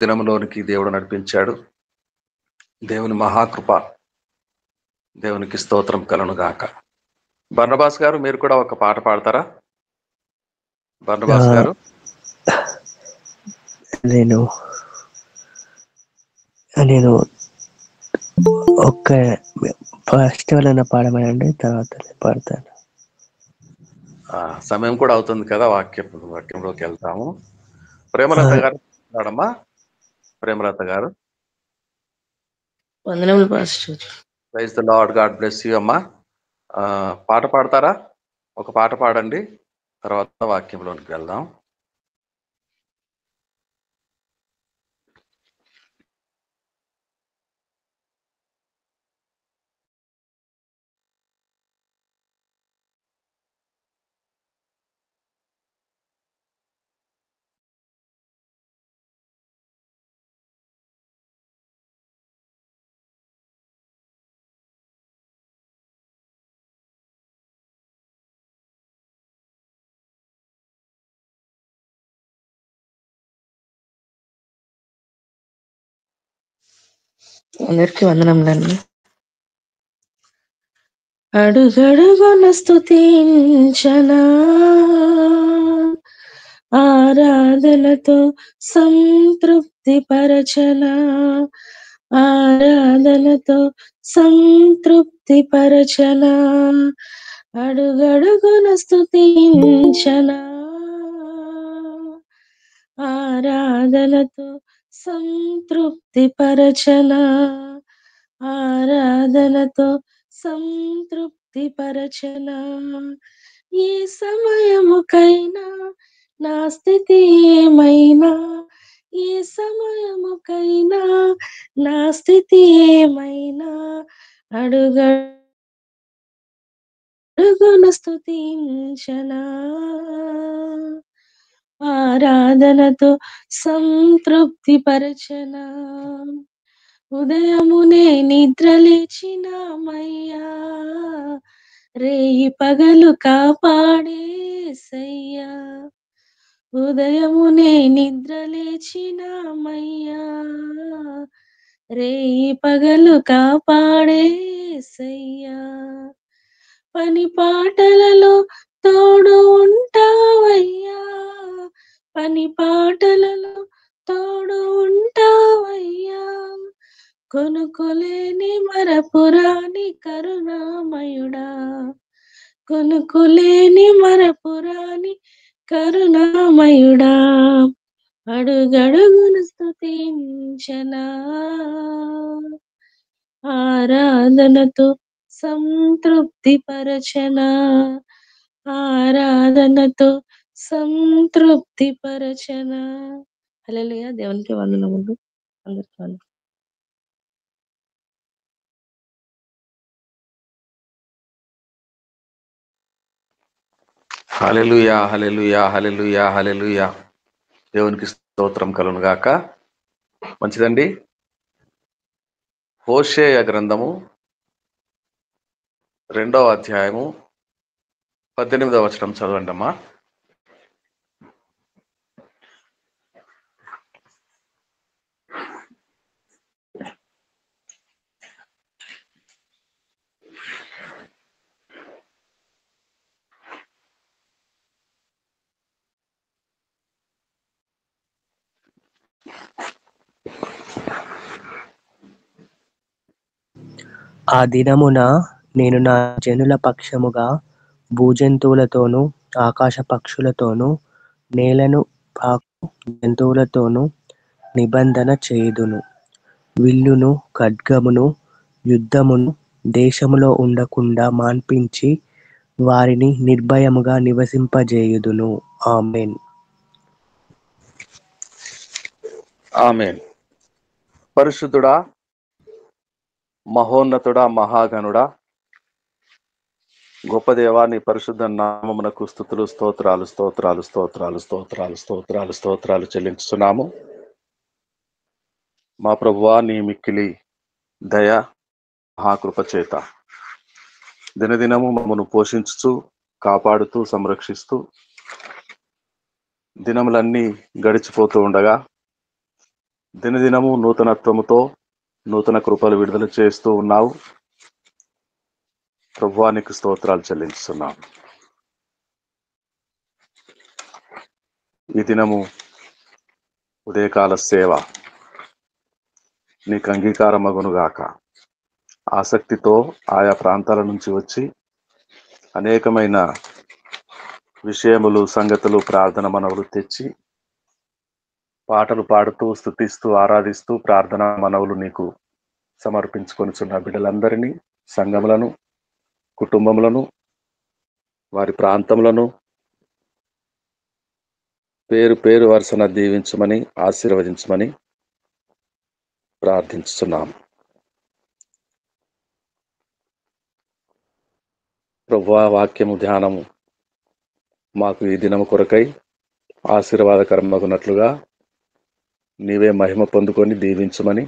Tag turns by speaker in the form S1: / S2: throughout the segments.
S1: దినంలోనికి దేవుడు నడిపించాడు. దేవుని మహాకృప, దేవునికి స్తోత్రం కలను గాక. బర్నబాస్ గారు, మీరు కూడా ఒక పాట పాడతారా? బర్నబాస్ గారు,
S2: నేను ఒక్క ఫస్ట్ ఎవరైనా పాడమనండి, తర్వాత పాడతాను.
S1: సమయం కూడా అవుతుంది కదా, వాక్యంలోకి వెళ్తాము. ప్రేమలత గారు పాడమ్మా. ప్రేమలత గారు,
S3: వందనములు pastor.
S1: Praise the lord, god bless you అమ్మా. పాట పాడతారా? ఒక పాట పాడండి, తర్వాత వాక్యంలోనికి వెళ్దాం.
S3: అందరికీ వందనములండి. అడుగడుగున స్తుతించనా, ఆరాధనతో సంతృప్తి పరచనా, ఆరాధనతో సంతృప్తి పరచనా, అడుగడుగున స్తుతించనా, ఆరాధనతో సంతృప్తి పరచనా, ఆరాధనతో సంతృప్తి పరచనా. ఈ సమయముకైనా నా స్థితి ఏమైనా, ఈ సమయముకైనా నా స్థితి ఏమైనా, అడుగడుగున స్తుతించనా, ఆరాధనతో సంతృప్తి పరచనా. ఉదయమునే నిద్రలేచినామయ్యా, రేయి పగలు కాపాడేసయ్యా, ఉదయమునే నిద్రలేచినామయ్యా, రేయి పగలు కాపాడేసయ్యా, పని పాటలలో తోడు ఉంటావయ్యా, పని పాటలలో తోడు ఉంటావయ్యా, కొనుకులేని మరపురాని కరుణామయుడా, కొనుకులేని మరపురాని కరుణామయుడా, అడుగడుగున స్తుతించనా, ఆరాధనతో సంతృప్తి పరచనా, ఆరాధనతో సంతృప్తి పరచనా. హల్లెలూయా. దేవునికి వందనములు. అందరికీ వందనములు.
S1: హల్లెలూయా, హల్లెలూయా, హల్లెలూయా, హల్లెలూయా. దేవునికి స్తోత్రం కలును గాక. మంచిదండి. హోషేయ గ్రంథము 2వ అధ్యాయము 18వ వచనం చదవండి అమ్మా.
S2: ఆ దినమున నేను నా జనుల పక్షముగా భూజంతువులతోనూ ఆకాశ పక్షులతోనూ నేలను పాకు జంతువులతోనూ నిబంధన చేయుదును. విల్లును ఖడ్గమును యుద్ధమును దేశములో ఉండకుండా మాన్పించి వారిని నిర్భయముగా నివసింపజేయుదును. ఆమేన్.
S1: ఆమేన్. పరిశుద్ధుడా, మహోన్నతుడా, మహాగణుడా, గొప్ప దేవా, నీ పరిశుద్ధ నామమునకు స్తుతులు, స్తోత్రాలు స్తోత్రాలు స్తోత్రాలు స్తోత్రాలు స్తోత్రాలు స్తోత్రాలు చెల్లించుతున్నాము. మా ప్రభువా, నీ మిక్కిలి దయ మహాకృప చేత దినదినము మమ్మను పోషించుతూ, కాపాడుతూ, సంరక్షిస్తూ దినములన్నీ గడిచిపోతూ ఉండగా దినదినము నూతనత్వముతో నూతన కృపలు విడుదల చేస్తూ ఉన్నావు. ప్రభువానికి స్తోత్రాలు చెల్లిస్తున్నాం. ఈ దినము ఉదయకాల సేవ నీకు అంగీకారమగునుగాక. ఆసక్తితో ఆయా ప్రాంతాల నుంచి వచ్చి అనేకమైన విషయములు, సంగతులు, ప్రార్థన మనవులు తెచ్చి పాటలు పాడుతూ, స్తుతిస్తూ, ఆరాధిస్తూ ప్రార్థన మనవులు నీకు సమర్పించుకొనిచున్న బిడ్డలందరినీ, సంఘములను, కుటుంబములను, వారి ప్రాంతములను పేరు పేరు వరుసన దీవించమని, ఆశీర్వదించమని ప్రార్థించుతున్నాం. ప్రభువా, వాక్యము ధ్యానము మాకు ఈ దినము కొరకై ఆశీర్వాదకరమగునట్లుగా నీవే మహిమ పొందుకొని దీవించమని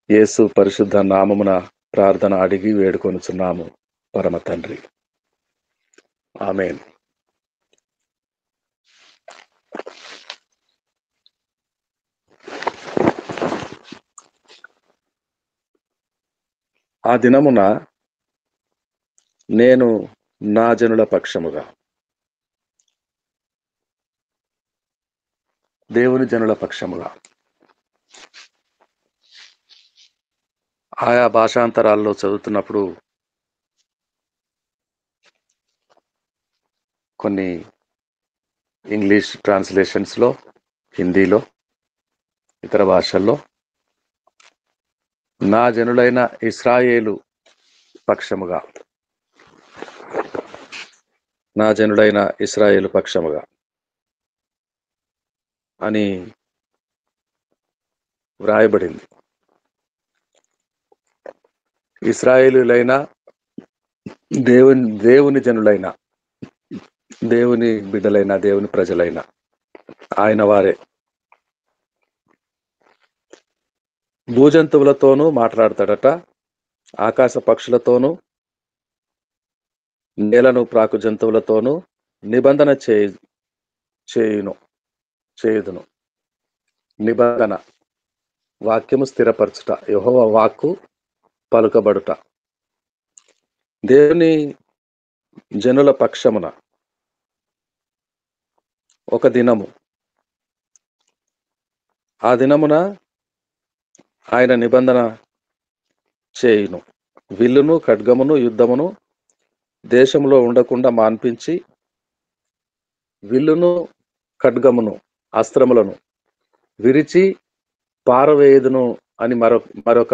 S1: యేసు పరిశుద్ధ నామమున ప్రార్థన అడిగి వేడుకొనుచున్నాము పరమ తండ్రి. ఆమేన్. ఆ దినమున నేను నా జనుల పక్షముగా, దేవుని జనుల పక్షముగా, ఆయా భాషాంతరాల్లో చదువుతున్నప్పుడు కొన్ని ఇంగ్లీష్ ట్రాన్స్లేషన్స్లో, హిందీలో, ఇతర భాషల్లో నా జనులైన ఇశ్రాయేలు పక్షముగా, నా జనులైన ఇశ్రాయేలు పక్షముగా అని వ్రాయబడింది. ఇశ్రాయేలులైన దేవుని జనులైన, దేవుని బిడ్డలైన, దేవుని ప్రజలైన ఆయన వారే భూజంతువులతోనూ మాట్లాడతాడట, ఆకాశ పక్షులతోనూ, నేలను ప్రాకు జంతువులతోనూ నిబంధన చేయుదును. నిబంధన వాక్యము స్థిరపరచుట, యెహోవా వాక్కు పలుకబడుట. దేవుని జనుల పక్షమున ఒక దినము, ఆ దినమున ఆయన నిబంధన చేయును. విల్లును, ఖడ్గమును, యుద్ధమును దేశంలో ఉండకుండా మాన్పించి, విల్లును, ఖడ్గమును, అస్త్రములను విరిచి పారవేయుదును అని మరొక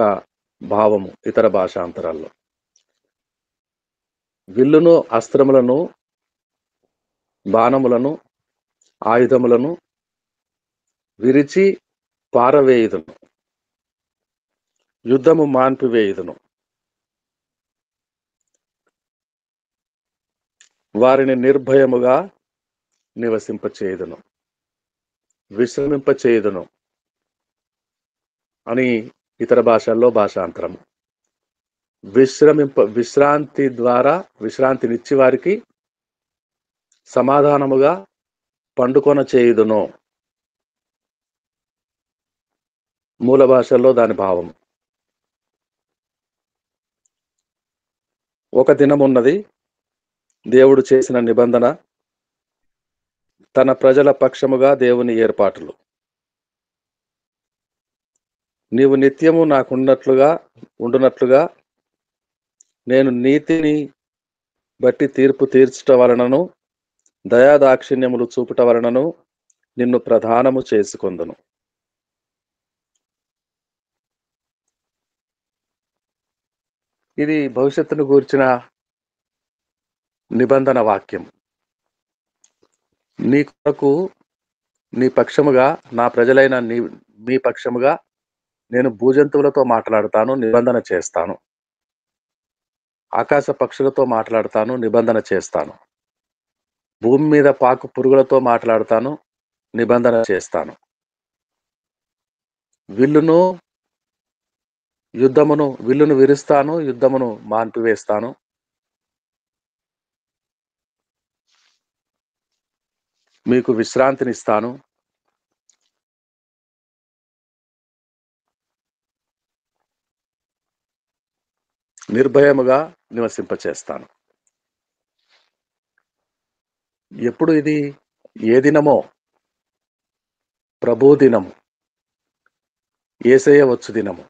S1: భావము ఇతర భాషాంతరాల్లో. విల్లును, అస్త్రములను, బాణములను, ఆయుధములను విరిచి పారవేయుదును, యుద్ధము మాన్పివేయుదును, వారిని నిర్భయముగా నివసింపచేయుదును, విశ్రమింపచేయుదును అని ఇతర భాషల్లో భాషాంతరము. విశ్రాంతి ద్వారా విశ్రాంతినిచ్చి వారికి సమాధానముగా పండుకొన చేయుదును. మూల భాషల్లో దాని భావం. ఒక దినమున్నది, దేవుడు చేసిన నిబంధన, తన ప్రజల పక్షముగా దేవుని ఏర్పాటులు. నీవు నిత్యము ఉండునట్లుగా నేను నీతిని బట్టి తీర్పు తీర్చుట వలనను, దయాదాక్షిణ్యములు చూపుట వలనను నిన్ను ప్రధానము చేసుకొందును. ఇది భవిష్యత్తును గూర్చిన నిబంధన వాక్యం. నీ కొరకు, నీ పక్షముగా, నా ప్రజలైన మీ పక్షముగా నేను భూజంతువులతో మాట్లాడతాను, నిబంధన చేస్తాను. ఆకాశ పక్షులతో మాట్లాడతాను, నిబంధన చేస్తాను. భూమి మీద పాకు పురుగులతో మాట్లాడతాను, నిబంధన చేస్తాను. విల్లును విరుస్తాను, యుద్ధమును మాన్పివేస్తాను. మీకు విశ్రాంతినిస్తాను. నిర్భయముగా నివసింపచేస్తాను. ఎప్పుడు ఇది? ఏ దినమో? ప్రభు దినము, యేసయ్య వచ్చు దినము,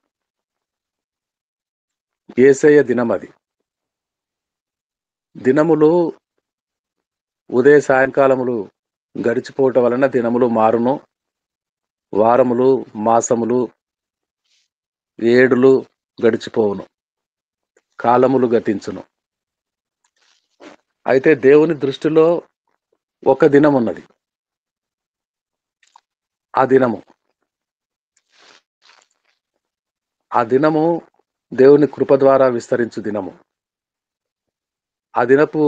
S1: యేసయ్య దినం. అది దినములు ఉదయ సాయంకాలములు గడిచిపోవటం వలన దినములు మారును, వారములు, మాసములు, ఏడులు గడిచిపోవును, కాలములు గతించును. అయితే దేవుని దృష్టిలో ఒక దినం ఉన్నది. ఆ దినము దేవుని కృప ద్వారా విస్తరించు దినము. ఆ దినపు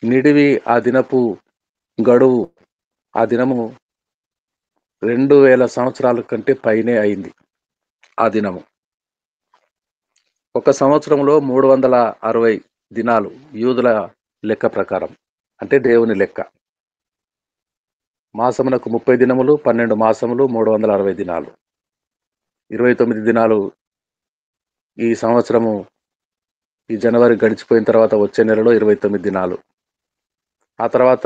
S1: నిడివి, ఆ దినపు గడువు, ఆ దినము 2000 సంవత్సరాల కంటే పైనే అయింది. ఆ దినము ఒక సంవత్సరంలో 360 దినాలు యూదుల లెక్క ప్రకారం, అంటే దేవుని లెక్క. మాసమునకు 30 దినములు, 12 మాసములు, 360 దినాలు, 29 దినాలు. ఈ సంవత్సరము ఈ జనవరి గడిచిపోయిన తర్వాత వచ్చే నెలలో 29 దినాలు, ఆ తర్వాత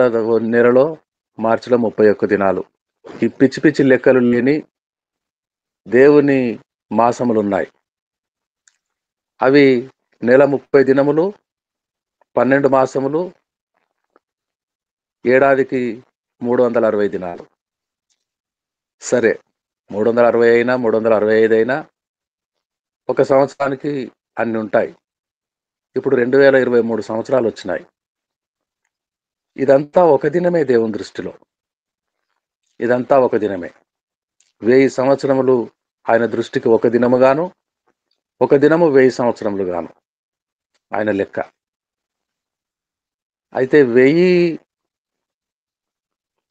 S1: నెలలో మార్చిలో 31 దినాలు. ఈ పిచ్చి పిచ్చి లెక్కలు లేని దేవుని మాసములు ఉన్నాయి. అవి నెల 30 దినములు, 12 మాసములు, ఏడాదికి 360 దినాలు. సరే, 360 అయినా 365 అయినా ఒక సంవత్సరానికి అన్ని ఉంటాయి. ఇప్పుడు 2023 సంవత్సరాలు వచ్చినాయి. ఇదంతా ఒక దినమే దేవుని దృష్టిలో. ఇదంతా ఒక దినమే. 1000 సంవత్సరములు ఆయన దృష్టికి ఒక దినముగాను, ఒక దినము 1000 సంవత్సరములు గాను ఆయన లెక్క. అయితే 1000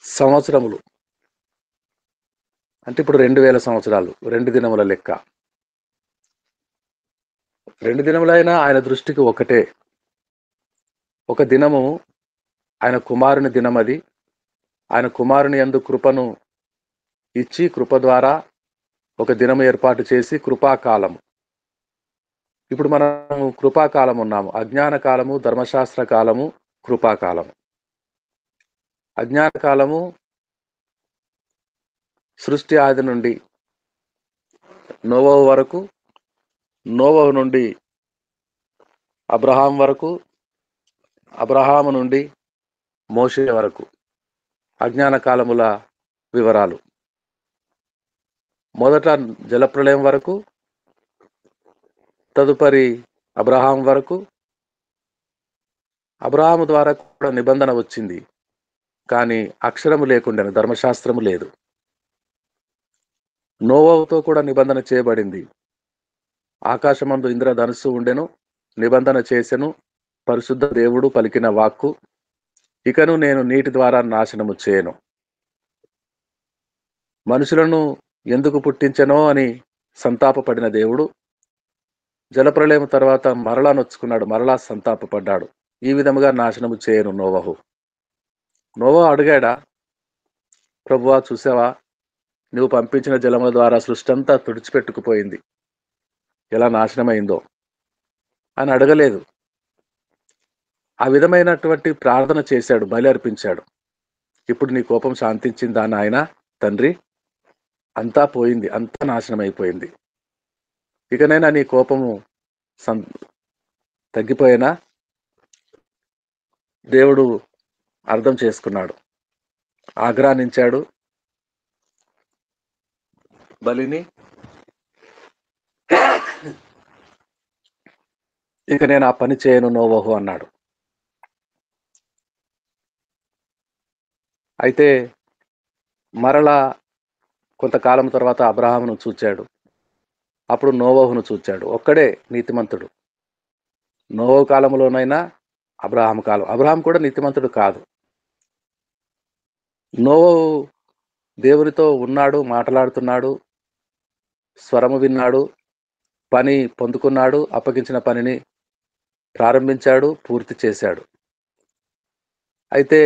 S1: సంవత్సరములు అంటే ఇప్పుడు 2000 సంవత్సరాలు, 2 దినముల లెక్క. 2 దినములైనా ఆయన దృష్టికి ఒకటే. ఒక దినము ఆయన కుమారుని దినం. అది ఆయన కుమారుని యందు కృపను ఇచ్చి, కృప ద్వారా ఒక దినము ఏర్పాటు చేసి, కృపాకాలము. ఇప్పుడు మనం కృపాకాలం ఉన్నాము. అజ్ఞాన కాలము, ధర్మశాస్త్ర కాలము, కృపాకాలము. అజ్ఞాన కాలము సృష్టి ఆది నుండి నోవహు వరకు, నోవహు నుండి అబ్రహాం వరకు, అబ్రహాము నుండి మోషే వరకు అజ్ఞాన కాలముల వివరాలు. మొదట జలప్రళయం వరకు, తదుపరి అబ్రహాం వరకు. అబ్రహాము ద్వారా కూడా నిబంధన వచ్చింది, కానీ అక్షరము లేకుండాను, ధర్మశాస్త్రము లేదు. నోవహుతో కూడా నిబంధన చేయబడింది. ఆకాశమందు ఇంద్రధనుస్సు ఉండెను, నిబంధన చేసెను పరిశుద్ధ దేవుడు పలికిన వాక్కు, ఇకను నేను నీటి ద్వారా నాశనము చేయను. మనుషులను ఎందుకు పుట్టించెనో అని సంతాపపడిన దేవుడు జలప్రళయం తర్వాత మరలా నొచ్చుకున్నాడు, మరలా సంతాపపడ్డాడు. ఈ విధముగా నాశనము చేయను నోవహు. నోవహు అడిగాడా, ప్రభువా చూసావా, నువ్వు పంపించిన జలముల ద్వారా సృష్టి అంతా తుడిచిపెట్టుకుపోయింది, ఎలా నాశనమైందో అని అడగలేదు. ఆ విధమైనటువంటి ప్రార్థన చేశాడు, బలి అర్పించాడు. ఇప్పుడు నీ కోపం శాంతించిందా నాయన తండ్రి? అంతా పోయింది, అంతా నాశనం అయిపోయింది, ఇకనైనా నీ కోపము తగ్గిపోయినా? దేవుడు అర్థం చేసుకున్నాడు, ఆగ్రహించాడు బలిని. ఇక నేను ఆ పని చేయను నోవహు అన్నాడు. అయితే మరలా కొంతకాలం తర్వాత అబ్రహామును చూచాడు, అప్పుడు నోవహును చూచాడు. ఒక్కడే నీతిమంతుడు. నోవహు కాలంలోనైనా అబ్రహాం కూడా నీతిమంతుడు కాదు. నోవహు దేవునితో ఉన్నాడు, మాట్లాడుతున్నాడు, స్వరము విన్నాడు, పని పొందుకున్నాడు, అప్పగించిన పనిని ప్రారంభించాడు, పూర్తి చేశాడు. అయితే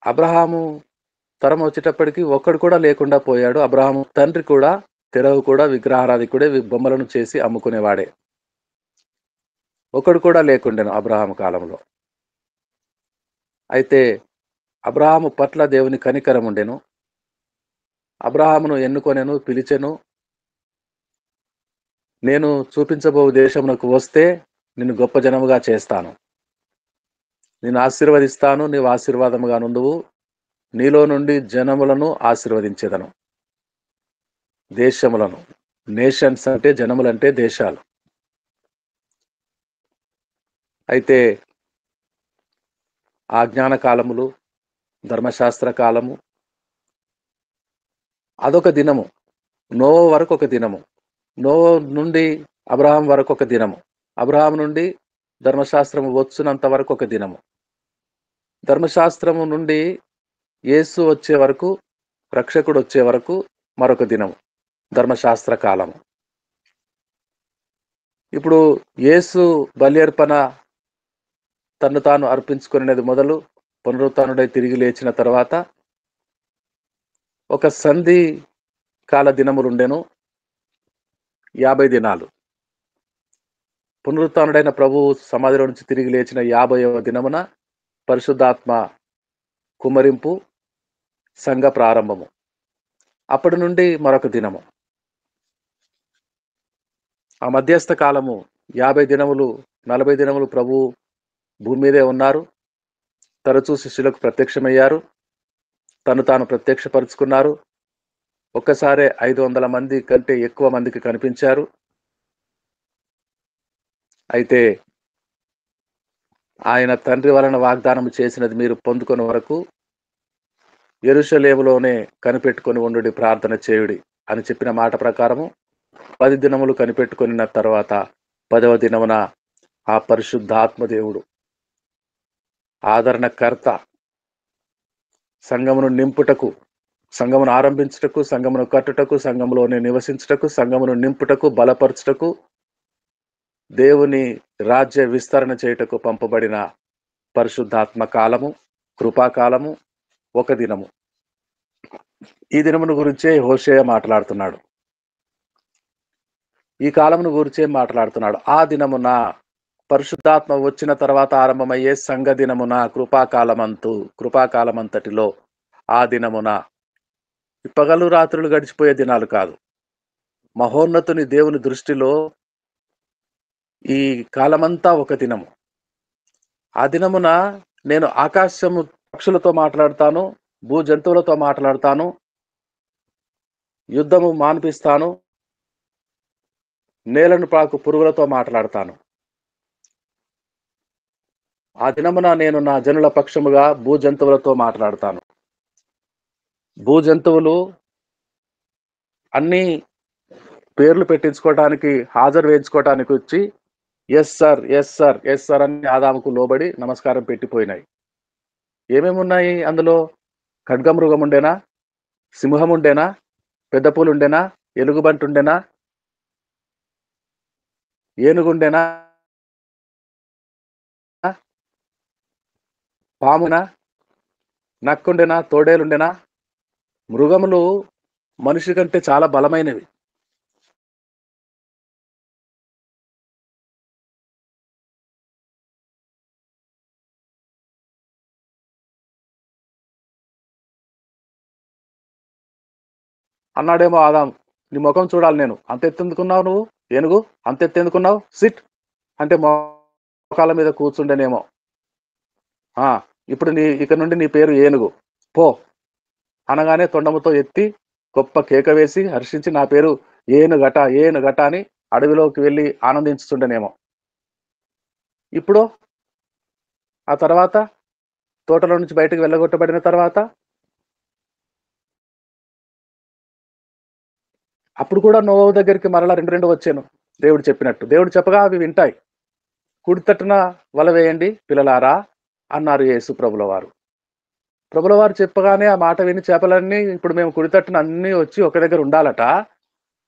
S1: అబ్రహాము తరం వచ్చేటప్పటికి ఒక్కడు కూడా లేకుండా పోయాడు. అబ్రహాము తండ్రి కూడా తెరవు కూడా విగ్రహారాధికుడే, బొమ్మలను చేసి అమ్ముకునేవాడే. ఒకడు కూడా లేకుండెను అబ్రహాము కాలంలో. అయితే అబ్రహాము పట్ల దేవుని కనికరం ఉండెను. అబ్రహామును ఎన్నుకొనెను, పిలిచెను. నేను చూపించబో దేశమునకు వస్తే నిన్ను గొప్ప జనముగా చేస్తాను, నిన్ను ఆశీర్వదిస్తాను, నీవు ఆశీర్వాదముగా నుండువు, నీలో నుండి జనములను ఆశీర్వదించేదను. దేశములను, నేషన్స్ అంటే జనములంటే దేశాలు. అయితే ఆజ్ఞాన కాలములు, ధర్మశాస్త్ర కాలము అదొక దినము. నోవ వరకు ఒక దినము, నోవ నుండి అబ్రహాం వరకు ఒక దినము, అబ్రహాం నుండి ధర్మశాస్త్రము వచ్చునంత వరకు ఒక దినము, ధర్మశాస్త్రము నుండి యేసు వచ్చే వరకు, రక్షకుడు వచ్చే వరకు మరొక దినము, ధర్మశాస్త్ర కాలము. ఇప్పుడు యేసు బలి అర్పణ తను తాను అర్పించుకునేది మొదలు పునరుత్థానుడై తిరిగి లేచిన తర్వాత ఒక సంధి కాల దినములుండెను, 50 దినాలు. పునరుత్థానుడైన ప్రభువు సమాధిలో నుంచి తిరిగి లేచిన 50వ దినమున పరిశుద్ధాత్మ కుమ్మరింపు, సంఘ ప్రారంభము. అప్పటి నుండి మరొక దినము. ఆ మధ్యస్థ కాలము 50 దినములు, 40 దినములు ప్రభువు భూమి మీదే ఉన్నారు. తరచూ శిష్యులకు ప్రత్యక్షమయ్యారు, తను తాను ప్రత్యక్షపరుచుకున్నారు. ఒక్కసారే 500 మంది కంటే ఎక్కువ మందికి కనిపించారు. అయితే ఆయన తండ్రి వలన వాగ్దానం చేసినది మీరు పొందుకునే వరకు యెరూషలేములోనే కనిపెట్టుకొని ఉండుడి, ప్రార్థన చేయుడి అని చెప్పిన మాట ప్రకారము 10 దినములు కనిపెట్టుకున్న తర్వాత 10వ దినమున ఆ పరిశుద్ధాత్మ దేవుడు, ఆదరణకర్త, సంఘమును నింపుటకు, సంఘమును ఆరంభించుటకు, సంఘమును కట్టుటకు, సంఘములోనే నివసించుటకు, సంఘమును నింపుటకు, బలపరచుటకు, దేవుని రాజ్య విస్తరణ చేయుటకు పంపబడిన పరిశుద్ధాత్మ కాలము, కృపాకాలము ఒక దినము. ఈ దినమును గురించే హోషేయ మాట్లాడుతున్నాడు. ఈ కాలమును గురించే మాట్లాడుతున్నాడు. ఆ దినమున పరిశుద్ధాత్మ వచ్చిన తర్వాత ఆరంభమయ్యే సంఘ దినమున, కృపాకాలమంతటిలో ఆ దినమున, పగలు రాత్రులు గడిచిపోయే దినాలు కాదు. మహోన్నతుని దేవుని దృష్టిలో ఈ కాలమంతా ఒక దినము. ఆ దినమున నేను ఆకాశము పక్షులతో మాట్లాడతాను, భూ జంతువులతో మాట్లాడతాను, యుద్ధము మాన్పిస్తాను, నేలను పాకు పురుగులతో మాట్లాడతాను. ఆ దినమున నేను నా జనుల పక్షముగా భూ జంతువులతో మాట్లాడతాను. భూ జంతువులు అన్ని పేర్లు పెట్టించుకోవటానికి, హాజరు వేయించుకోవటానికి వచ్చి yes sir, yes sir, yes sir అని ఆదాముకు లోబడి నమస్కారం పెట్టిపోయినాయి. ఏమేమి ఉన్నాయి అందులో? ఖడ్గమృగం ఉండేనా, సింహం ఉండేనా, పెద్ద పూలు ఉండేనా, ఎలుగుబంటి ఉండేనా, ఏనుగుండేనా, పామునా, నక్కుండేనా, తోడేలుండేనా? మృగములు మనిషి కంటే చాలా బలమైనవి. అన్నాడేమో ఆదాం, నీ ముఖం చూడాలి నేను, అంత ఎత్తెందుకున్నావు నువ్వు, ఏనుగు అంత ఎత్తెందుకున్నావు, సిట్ అంటే మోకాల మీద కూర్చుండేనేమో. ఇప్పుడు ఇక నుండి నీ పేరు ఏనుగు, పో అనగానే తొండముతో ఎత్తి గొప్ప కేక వేసి హర్షించి నా పేరు ఏనుగట, ఏనుగట అని అడవిలోకి వెళ్ళి ఆనందించుతుండేనేమో. ఇప్పుడు ఆ తర్వాత తోటలో నుంచి బయటకు వెళ్ళగొట్టబడిన తర్వాత అప్పుడు కూడా నోవహు దగ్గరికి మరలా రెండు వచ్చాను. దేవుడు చెప్పినట్టు, దేవుడు చెప్పగా అవి వింటాయి. కుడి తట్టున వల వేయండి పిల్లలారా అన్నారు యేసు ప్రభుల వారు. ప్రభుల వారు చెప్పగానే ఆ మాట విని చేపలన్నీ ఇప్పుడు మేము కుడి తట్టున అన్ని వచ్చి ఒక దగ్గర ఉండాలట.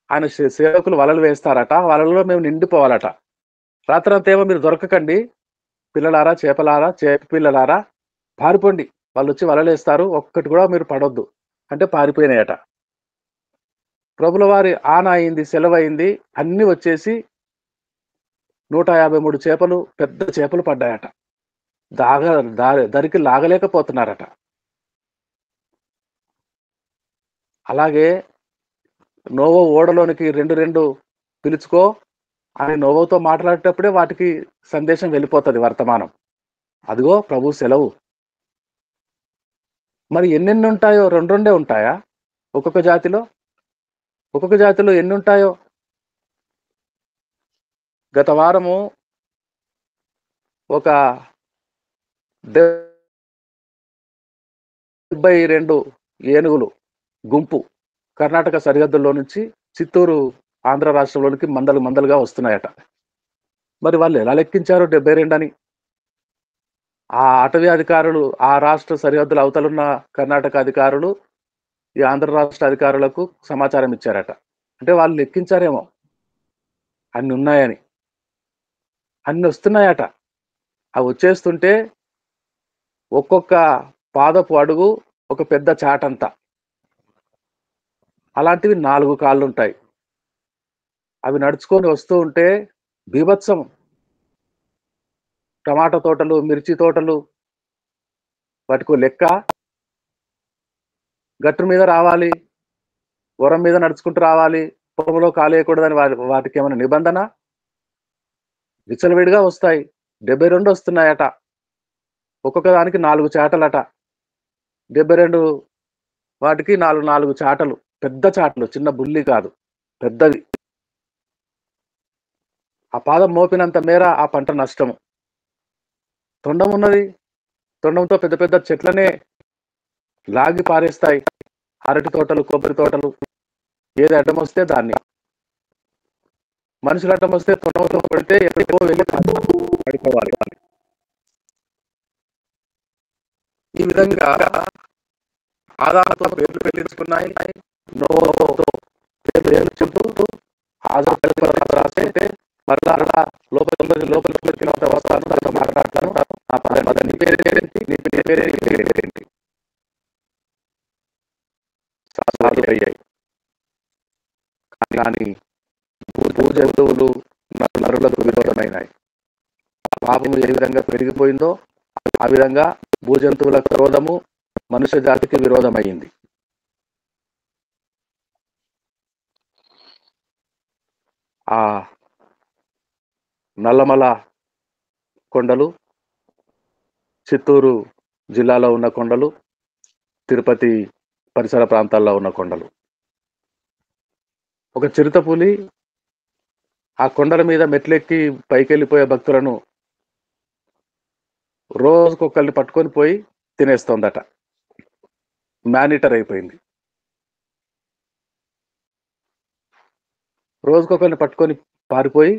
S1: ఆయన సేవకులు వలలు వేస్తారట, వలలో మేము నిండిపోవాలట. రాత్రంతా ఏమో మీరు దొరకకండి పిల్లలారా, చేపలారా, చేప పిల్లలారా, పారిపోండి, వాళ్ళు వచ్చి వలలు వేస్తారు, ఒక్కటి కూడా మీరు పడొద్దు అంటే పారిపోయినాయట. ప్రభుల వారి ఆన అయింది, సెలవైంది, అన్ని వచ్చేసి 153 చేపలు, పెద్ద చేపలు పడ్డాయట. దరికి లాగలేకపోతున్నారట. అలాగే నోవో ఓడలోనికి 2 పిలుచుకో అని నోవోతో మాట్లాడేటప్పుడే వాటికి సందేశం వెళ్ళిపోతుంది, వర్తమానం. అదిగో ప్రభు సెలవు. మరి ఎన్నెన్ని ఉంటాయో? 2 ఉంటాయా ఒక్కొక్క జాతిలో? ఒక్కొక్క జాతిలో ఎన్ని ఉంటాయో? గత వారము ఒక 72 ఏనుగులు గుంపు కర్ణాటక సరిహద్దుల్లో నుంచి చిత్తూరు ఆంధ్ర రాష్ట్రంలోనికి మందలుగా వస్తున్నాయట. మరి వాళ్ళు ఎలా లెక్కించారు 72 అని? ఆ అటవీ అధికారులు, ఆ రాష్ట్ర సరిహద్దుల అవతలున్న కర్ణాటక అధికారులు ఈ ఆంధ్ర రాష్ట్ర అధికారులకు సమాచారం ఇచ్చారట. అంటే వాళ్ళు లెక్కించారేమో అన్ని ఉన్నాయని. అన్ని వస్తున్నాయట. అవి వచ్చేస్తుంటే ఒక్కొక్క పాదపు అడుగు ఒక పెద్ద చాటంతా. అలాంటివి 4 కాళ్ళు ఉంటాయి. అవి నడుచుకొని వస్తూ ఉంటే బీభత్సం. టమాటా తోటలు, మిర్చి తోటలు, వాటికో లెక్క. గట్టు మీద రావాలి, వరం మీద నడుచుకుంటూ రావాలి, పొలంలో కాలేయకూడదని వాటికి ఏమైనా నిబంధన? విచ్చలవిడిగా వస్తాయి. 72 వస్తున్నాయట. ఒక్కొక్క దానికి 4 చాటలట. 72 వాటికి 4 చాటలు, పెద్ద చాటలు, చిన్న బుల్లి కాదు, పెద్దది. ఆ పాదం మోపినంత మేర ఆ పంట నష్టము. తొండం ఉన్నది, తొండంతో పెద్ద పెద్ద చెట్లనే లాగి పారేస్తాయి. అరటి తోటలు, కొబ్బరి తోటలు, ఏది అడ్డం వస్తే దాన్ని. మనుషులు అడ్డం వస్తే తొండంతో పడితే ఎక్కడికో వెళ్ళి పడిపోవాలి. ఈ విధంగా ఆదాముతో పేర్లు పెట్టించుకున్నాయి, నోవోతో పేర్లు చెబుతూ ఆదాము రాస్తే మరలా లోపలికి వస్తాను, నాతో మాట్లాడతాను, నీ పేరేంటి, నీ పేరేంటి సాధువయ్యాయి. కానీ భూజంతువులు నరులకు విరోధమైనాయి. పాపము ఏ విధంగా పెరిగిపోయిందో ఆ విధంగా భూజంతువుల క్రోధము మనుష్య జాతికి విరోధమైంది. ఆ నల్లమల కొండలు, చిత్తూరు జిల్లాలో ఉన్న కొండలు, తిరుపతి పరిసర ప్రాంతాల్లో ఉన్న కొండలు. ఒక చిరుతపులి ఆ కొండల మీద మెట్లెక్కి పైకెళ్ళిపోయే భక్తులను రోజుకొకరిని పట్టుకొని పోయి తినేస్తోందట. మానిటర్ అయిపోయింది. రోజుకొకరిని పట్టుకొని పారిపోయి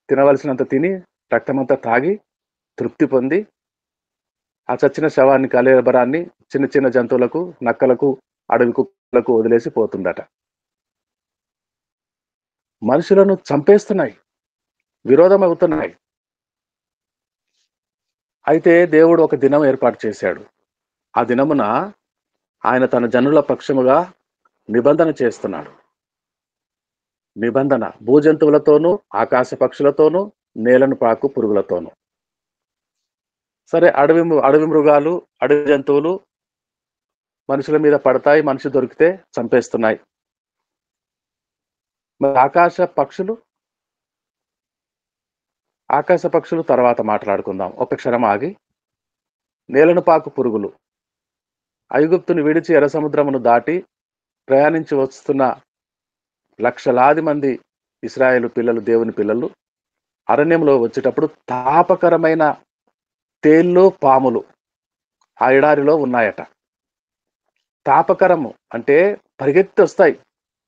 S1: తినవలసినంత తిని రక్తమంతా తాగి తృప్తి పొంది ఆ చచ్చిన శవాన్ని, కళేబరాన్ని చిన్న చిన్న జంతువులకు, నక్కలకు, అడవి కుక్కలకు వదిలేసి పోతుందట. మనుషులను చంపేస్తున్నాయి, విరోధం అవుతున్నాయి. అయితే దేవుడు ఒక దినం ఏర్పాటు చేశాడు. ఆ దినమున ఆయన తన జనుల పక్షముగా నిబంధన చేస్తున్నాడు. నిబంధన భూజంతువులతోనూ, ఆకాశ పక్షులతోనూ, నేలను పాకు పురుగులతోనూ. సరే, అడవి మృగాలు, అడవి జంతువులు మనుషుల మీద పడతాయి, మనిషి దొరికితే చంపేస్తున్నాయి. మరి ఆకాశ పక్షులు తర్వాత మాట్లాడుకుందాం. ఒక క్షణం ఆగి, నేలను పాకు పురుగులు ఐగుప్తును విడిచి ఎర్ర సముద్రమును దాటి ప్రయాణించి వస్తున్న లక్షలాది మంది ఇశ్రాయేలు పిల్లలు, దేవుని పిల్లలు అరణ్యంలో వచ్చేటప్పుడు తాపకరమైన తేళ్ళు, పాములు ఆ ఎడారిలో ఉన్నాయట. తాపకరము అంటే పరిగెత్తి వస్తాయి.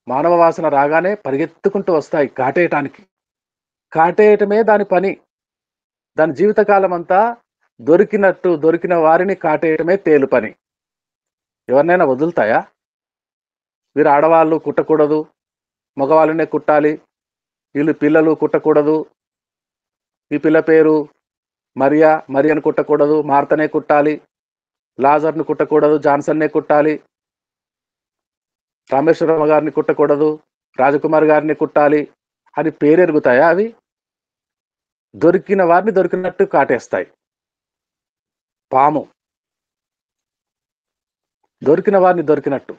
S1: మానవ వాసన రాగానే పరిగెత్తుకుంటూ వస్తాయి కాటేయటానికి. కాటేయటమే దాని పని. దాని జీవితకాలం అంతా దొరికిన వారిని కాటేయటమే తేలు పని. ఎవరినైనా వదులుతాయా? వీరు ఆడవాళ్ళు కుట్టకూడదు, మగవాళ్ళనే కుట్టాలి, వీళ్ళు పిల్లలు కుట్టకూడదు, ఈ పిల్ల పేరు మరియను కుట్టకూడదు, మార్తనే కుట్టాలి, లాజర్ను కుట్టకూడదు, జాన్సన్నే కుట్టాలి, రామేశ్వరమ్మ గారిని కుట్టకూడదు, రాజకుమార్ గారిని కుట్టాలి అని పేరెరుగుతాయా? అవి దొరికిన వారిని దొరికినట్టు కాటేస్తాయి. పాము దొరికిన వారిని దొరికినట్టు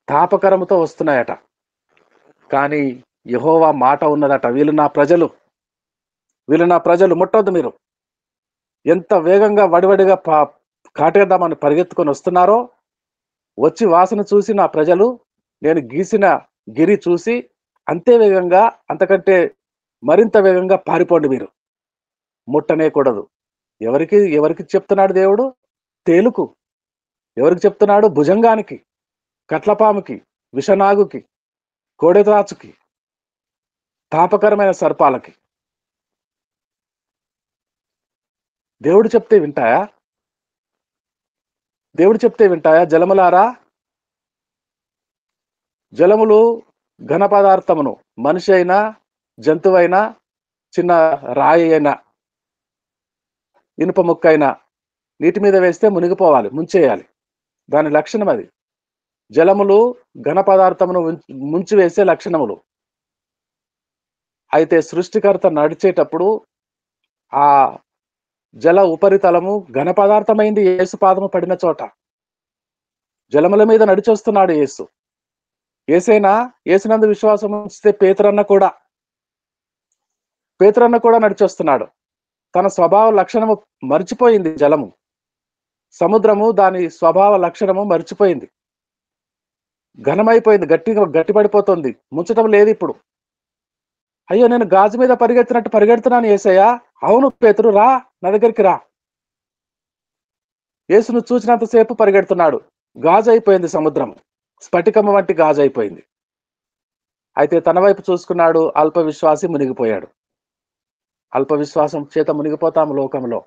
S1: తాపకరముతో వస్తున్నాయట. కానీ యెహోవా మాట ఉన్నదట, వీళ్ళు నా ప్రజలు, వీళ్ళు నా ప్రజలు, ముట్టొద్దు మీరు. ఎంత వేగంగా వడివడిగా కాటేద్దామని పరిగెత్తుకొని వస్తున్నారో, వచ్చి వాసన చూసి నా ప్రజలు నేను గీసిన గిరి చూసి అంతే వేగంగా, అంతకంటే మరింత వేగంగా పారిపోండి, మీరు ముట్టనేకూడదు. ఎవరికి ఎవరికి చెప్తున్నాడు దేవుడు? తేలుకు. ఎవరికి చెప్తున్నాడు? భుజంగానికి, కట్లపాముకి, విషనాగుకి, కోడెత్రాచుకి, తాపకరమైన సర్పాలకి. దేవుడు చెప్తే వింటాయా? దేవుడు చెప్తే వింటాయా? జలములారా, జలములు ఘన పదార్థమును, మనిషి అయినా జంతువైనా చిన్న రాయి అయినా ఇనుప ముక్క అయినా నీటి మీద వేస్తే మునిగిపోవాలి, ముంచేయాలి. దాని లక్షణం అది. జలములు ఘన పదార్థమును ముంచి వేసే లక్షణములు. అయితే సృష్టికర్త నడిచేటప్పుడు ఆ జల ఉపరితలము ఘన పదార్థమైంది. యేసు పాదము పడిన చోట జలముల మీద నడిచొస్తున్నాడు యేసు. యేసునందు విశ్వాసం ఉంచితే పేతురన్న కూడా నడిచొస్తున్నాడు. తన స్వభావ లక్షణము మర్చిపోయింది జలము. సముద్రము దాని స్వభావ లక్షణము మర్చిపోయింది, ఘనమైపోయింది, గట్టిపడిపోతుంది, ముంచటం లేదు ఇప్పుడు. అయ్యో, నేను గాజు మీద పరిగెత్తినట్టు పరిగెడుతున్నాను యేసయ్యా. అవును పేతురు, రా, నా దగ్గరికి రా. యేసును చూసినంతసేపు పరిగెడుతున్నాడు. గాజు అయిపోయింది సముద్రం, స్ఫటికము వంటి గాజు అయిపోయింది. అయితే తన వైపు చూసుకున్నాడు, అల్ప విశ్వాసి మునిగిపోయాడు. అల్ప విశ్వాసం చేత మునిగిపోతాము లోకంలో.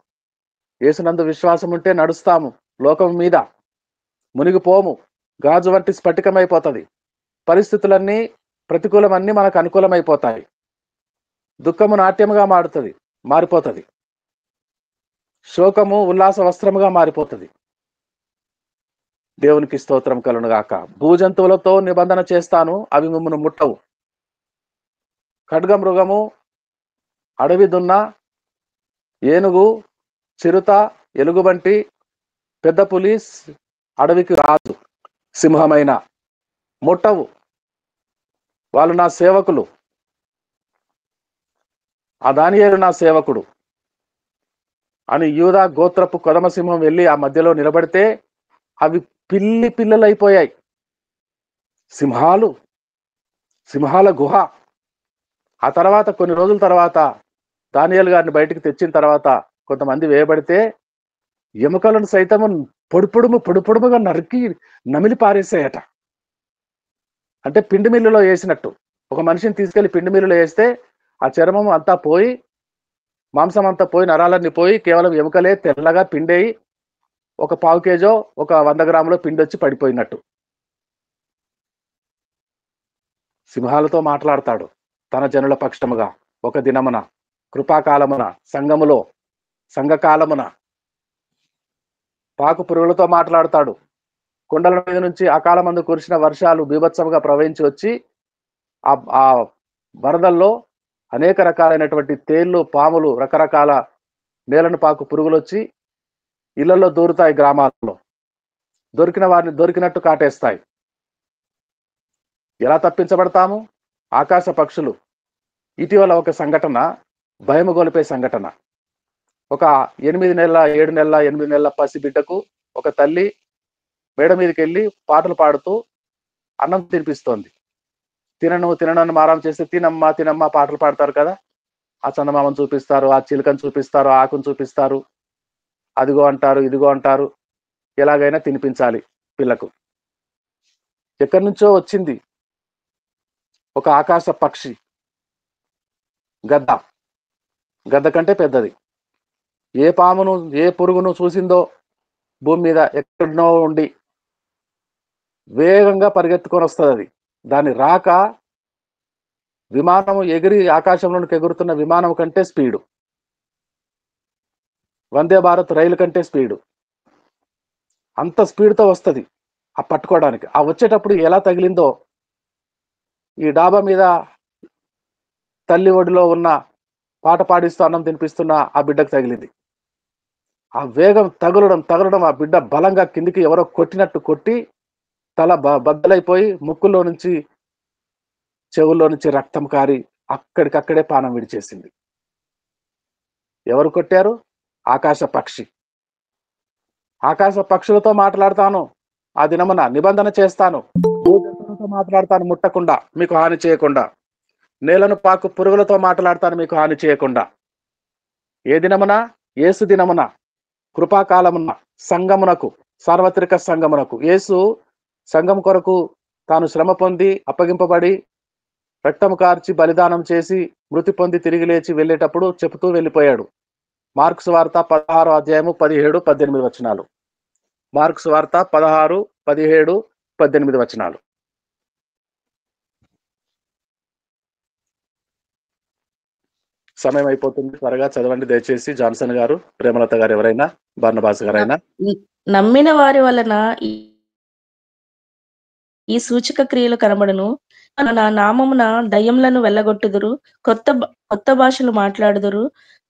S1: యేసునందు విశ్వాసం ఉంటే నడుస్తాము లోకం మీద, మునిగిపోము. గాజు వంటి స్ఫటికమైపోతుంది. పరిస్థితులన్నీ ప్రతికూలమన్నీ మనకు అనుకూలమైపోతాయి. దుఃఖము నాట్యముగా మారిపోతుంది. శోకము ఉల్లాస వస్త్రముగా మారిపోతుంది. దేవునికి స్తోత్రం కలుగును గాక. భూజంతువులతో నిబంధన చేస్తాను, అవి మిమ్మును ముట్టవు. ఖడ్గమృగము, అడవి దున్న, ఏనుగు, చిరుత, ఎలుగుబంటి, పెద్ద పులి, అడవికి రాజు, సింహమైన ముట్టవు. వాళ్ళు నా సేవకులు. ఆ దానియేలు నా సేవకుడు అని యూదా గోత్రపు కొదమసింహం వెళ్ళి ఆ మధ్యలో నిలబడితే అవి పిల్లలైపోయాయి. సింహాల గుహ. ఆ తర్వాత కొన్ని రోజుల తర్వాత దానియేలు గారిని బయటికి తెచ్చిన తర్వాత కొంతమంది వేయబడితే ఎముకలను సైతము పొడుపుడుముగా నరికి నమిలి పారేసాయట. అంటే పిండి మిల్లులో వేసినట్టు. ఒక మనిషిని తీసుకెళ్లి పిండి మిల్లులో వేస్తే ఆ చర్మం అంతా పోయి, మాంసం అంతా పోయి, నరాలన్నీ పోయి, కేవలం ఎముకలే తెల్లగా పిండేయి ఒక 1/4 కేజో ఒక 100 గ్రాములో పిండి వచ్చి పడిపోయినట్టు. సింహాలతో మాట్లాడతాడు తన జనుల పక్షముగా ఒక దినమున, కృపాకాలమున, సంఘకాలమున. పాకు పురుగులతో మాట్లాడతాడు. కొండల మీద నుంచి అకాలమందు కురిసిన వర్షాలు బీభత్సముగా ప్రవహించి వచ్చి ఆ వరదల్లో అనేక రకాలైనటువంటి తేళ్లు, పాములు, రకరకాల నేలను పాకు పురుగులు వచ్చి ఇళ్లలో దూరుతాయి. గ్రామాల్లో దొరికిన వారిని దొరికినట్టు కాటేస్తాయి. ఎలా తప్పించబడతాము? ఆకాశ పక్షులు. ఇటీవల ఒక సంఘటన, భయము గొలిపే సంఘటన. ఒక 8 నెలల 7 నెలల 8 నెలల పసి బిడ్డకు ఒక తల్లి మేడ మీదకి వెళ్ళి పాటలు పాడుతూ అన్నం తినిపిస్తోంది. తినను మారం చేస్తే తినమ్మా పాటలు పాడతారు కదా. ఆ చందమామను చూపిస్తారు, ఆ చిలుకను చూపిస్తారు, ఆ ఆకును చూపిస్తారు, అదిగో అంటారు, ఇదిగో అంటారు. ఎలాగైనా తినిపించాలి పిల్లకు. ఎక్కడి నుంచో వచ్చింది ఒక ఆకాశ పక్షి, గద్ద కంటే పెద్దది. ఏ పామును, ఏ పురుగును చూసిందో భూమి మీద ఎక్కడనో ఉండి వేగంగా పరిగెత్తుకొని వస్తుంది. అది దాని రాక విమానము ఎగిరి ఆకాశంలోనికి ఎగురుతున్న విమానం కంటే స్పీడు, వందే భారత్ రైలు కంటే స్పీడు, అంత స్పీడ్తో వస్తుంది. ఆ పట్టుకోవడానికి. ఆ వచ్చేటప్పుడు ఎలా తగిలిందో ఈ డాబా మీద తల్లి ఒడిలో ఉన్న పాట పాడిస్తూ అన్నం తినిపిస్తున్న ఆ బిడ్డకు తగిలింది. ఆ వేగం తగలడం ఆ బిడ్డ బలంగా కిందికి ఎవరో కొట్టినట్టు కొట్టి తల బద్దలైపోయి ముక్కులో నుంచి చెవుల్లో నుంచి రక్తం కారి అక్కడికక్కడే ప్రాణం విడిచేసింది. ఎవరు కొట్టారు? ఆకాశ పక్షి. ఆకాశ పక్షులతో మాట్లాడతాను, ఆ దినమున నిబంధన చేస్తాను, భూజంతువులతో మాట్లాడతాను ముట్టకుండా, మీకు హాని చేయకుండా, నేలను పాకు పురుగులతో మాట్లాడతాను, మీకు హాని చేయకుండా. ఏ దినమున? యేసు దినమున, కృపాకాలమున, సంగమునకు, సార్వత్రిక సంగమునకు. యేసు సంఘం కొరకు తాను శ్రమ పొంది అప్పగింపబడి రక్తము కార్చి బలిదానం చేసి మృతి పొంది తిరిగి లేచి వెళ్ళేటప్పుడు చెబుతూ వెళ్ళిపోయాడు. మార్క్స్ వార్త 16 అధ్యాయము 17, 18 వచనాలు. మార్క్స్ వార్త 16, 17, 18 వచనాలు. సమయం అయిపోతుంది, త్వరగా చదవండి దయచేసి. జాన్సన్ గారు, ప్రేమలత గారు, ఎవరైనా, బర్నబాస్ గారైనా.
S3: నమ్మిన వారి వలన ఈ సూచక క్రియలు కనబడును. నా నామమున దయ్యములను వెళ్ళగొట్టుదురు, కొత్త భాషలు మాట్లాడుదురు,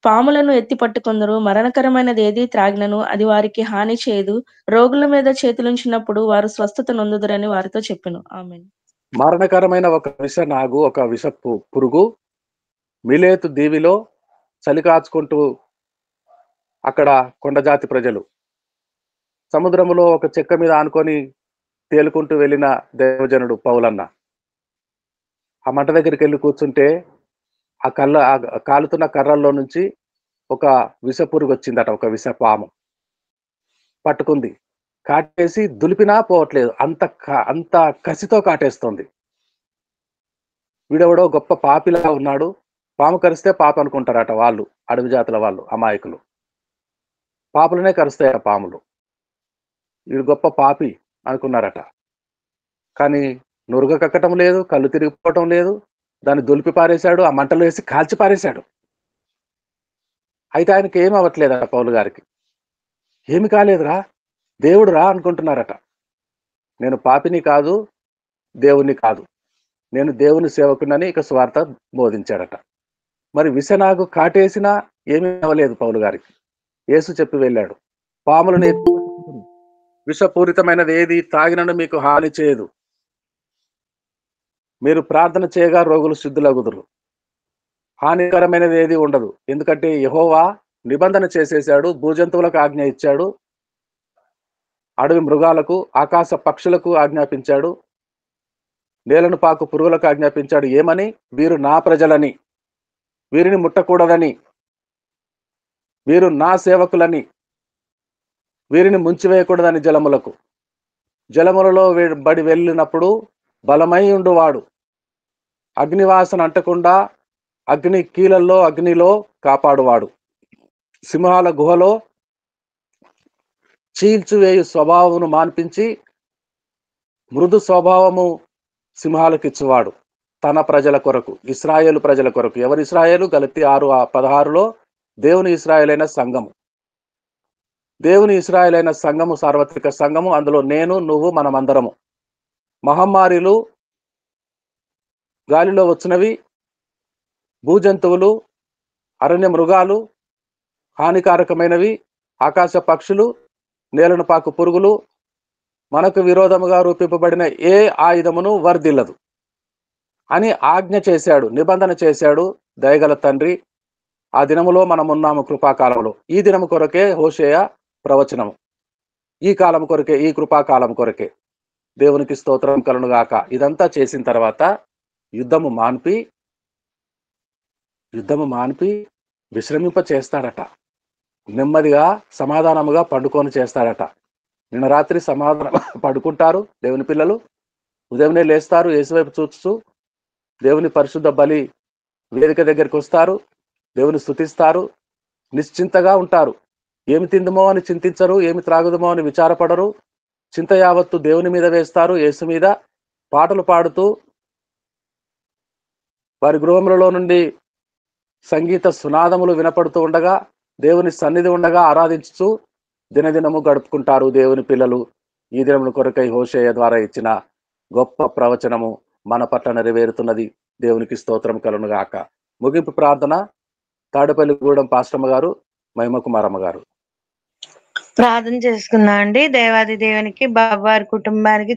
S3: పాములను ఎత్తి పట్టుకొందరు, మరణకరమైనది ఏది త్రాగినను అది వారికి హాని చేయదు, రోగుల మీద చేతులుంచినప్పుడు వారు స్వస్థత నొందుదురని వారితో చెప్పెను. ఆమేన్.
S1: మరణకరమైన ఒక విష నాగు, ఒక విష పురుగు మిలేతు దీవిలో చలి కాచుకుంటూ అక్కడ కొండజాతి ప్రజలు సముద్రములో ఒక చెక్క మీద ఆనుకొని తేలుకుంటూ వెళ్ళిన దేవజనుడు పౌలన్న ఆ మంట దగ్గరికి వెళ్ళి కూర్చుంటే ఆ కాలుతున్న కర్రల్లో నుంచి ఒక విష పురుగు వచ్చిందట, ఒక విష పాము పట్టుకుంది. కాటేసి దులిపినా పోవట్లేదు, అంత కసితో కాటేస్తుంది. వీడెవడో గొప్ప పాపిలా ఉన్నాడు, పాము కరిస్తే పాప అనుకుంటారట వాళ్ళు, అడవి జాతుల వాళ్ళు, అమాయకులు. పాపులనే కరుస్తాయట పాములు, వీడు గొప్ప పాపి అనుకున్నారట. కానీ నురుగ కక్కటం లేదు, కళ్ళు తిరిగిపోవటం లేదు, దాన్ని దులిపి పారేశాడు, ఆ మంటలో వేసి కాల్చి పారేశాడు. అయితే ఆయనకి ఏం అవ్వట్లేదట, పౌలు గారికి ఏమి కాలేదురా, దేవుడు రా అనుకుంటున్నారట. నేను పాపిని కాదు, దేవుణ్ణి కాదు, నేను దేవుని సేవకునని ఇక స్వార్థ బోధించాడట. మరి విషనాగు కాటేసినా ఏమీ అవ్వలేదు పౌలు గారికి. యేసు చెప్పి వెళ్ళాడు, పాములను విషపూరితమైనది ఏది తాగినను మీకు హాని చేయదు, మీరు ప్రార్థన చేయగా రోగులు శుద్ధులగుదురు, హానికరమైనది ఏది ఉండదు. ఎందుకంటే యెహోవా నిబంధన చేసేశాడు, భూజంతువులకు ఆజ్ఞ ఇచ్చాడు, అడవి మృగాలకు, ఆకాశ పక్షులకు ఆజ్ఞాపించాడు, నేలను పాకు పురుగులకు ఆజ్ఞాపించాడు. ఏమని? వీరు నా ప్రజలని, వీరిని ముట్టకూడదని, వీరు నా సేవకులని, వీరిని ముంచివేయకూడదని. జలములలో బడి వెళ్ళినప్పుడు బలమై ఉండువాడు, అగ్నివాసన అంటకుండా అగ్ని కీలల్లో అగ్నిలో కాపాడువాడు, సింహాల గుహలో చీల్చివేయు స్వభావమును మాన్పించి మృదు స్వభావము సింహాలకిచ్చువాడు, తన ప్రజల కొరకు, ఇశ్రాయేలు ప్రజల కొరకు. ఎవరు ఇశ్రాయేలు? గలతీ 6:16లో దేవుని ఇశ్రాయేలైన సంఘము, దేవుని ఇశ్రాయేలైన సంఘము, సార్వత్రిక సంఘము. అందులో నేను, నువ్వు, మనమందరము. మహమ్మారిలు, గాలిలో వచ్చినవి, భూజంతువులు, అరణ్య మృగాలు, హానికారకమైనవి, ఆకాశ పక్షులు, నేలను పాకు పురుగులు, మనకు విరోధముగా రూపింపబడిన ఏ ఆయుధమును వర్ధిల్లదు అని ఆజ్ఞ చేశాడు, నిబంధన చేశాడు దయగల తండ్రి. ఆ దినములో మనమున్నాము, కృపాకాలంలో. ఈ దినము కొరకే హోషేయ ప్రవచనము, ఈ కాలం కొరకే, ఈ కృపాకాలం కొరకే. దేవునికి స్తోత్రం కలుగును గాక. ఇదంతా చేసిన తర్వాత యుద్ధము మాన్పి విశ్రమింప చేస్తాడట, నెమ్మదిగా సమాధానముగా పండుకొని చేస్తాడట. నిన్న రాత్రి సమాధానం పడుకుంటారు దేవుని పిల్లలు, ఉదయమే లేస్తారు, యేసువైపు చూస్తూ దేవుని పరిశుద్ధ బలి వేదిక దగ్గరికి వస్తారు, దేవుని స్తుతిస్తారు, నిశ్చింతగా ఉంటారు. ఏమి తిందుమో అని చింతించరు, ఏమి త్రాగుదమో అని విచారపడరు. చింత యావత్తు దేవుని మీద వేస్తారు, యేసు మీద. పాటలు పాడుతూ వారి గృహములలో నుండి సంగీత సునాదములు వినపడుతూ ఉండగా, దేవుని సన్నిధి ఉండగా ఆరాధించుతూ దినదినము గడుపుకుంటారు దేవుని పిల్లలు. ఈ దినముల కొరకై హోషేయ ద్వారా ఇచ్చిన గొప్ప ప్రవచనము మన పట్ల నెరవేరుతున్నది. దేవునికి స్తోత్రం కలుగును గాక. ముగింపు ప్రార్థన తాడేపల్లిగూడెం పాస్టమ్మ గారు, మహిమ కుమారమ్మ గారు.
S4: ప్రార్థన చేసుకుందాం అండి. దేవాది దేవునికి, బాబు వారి కుటుంబానికి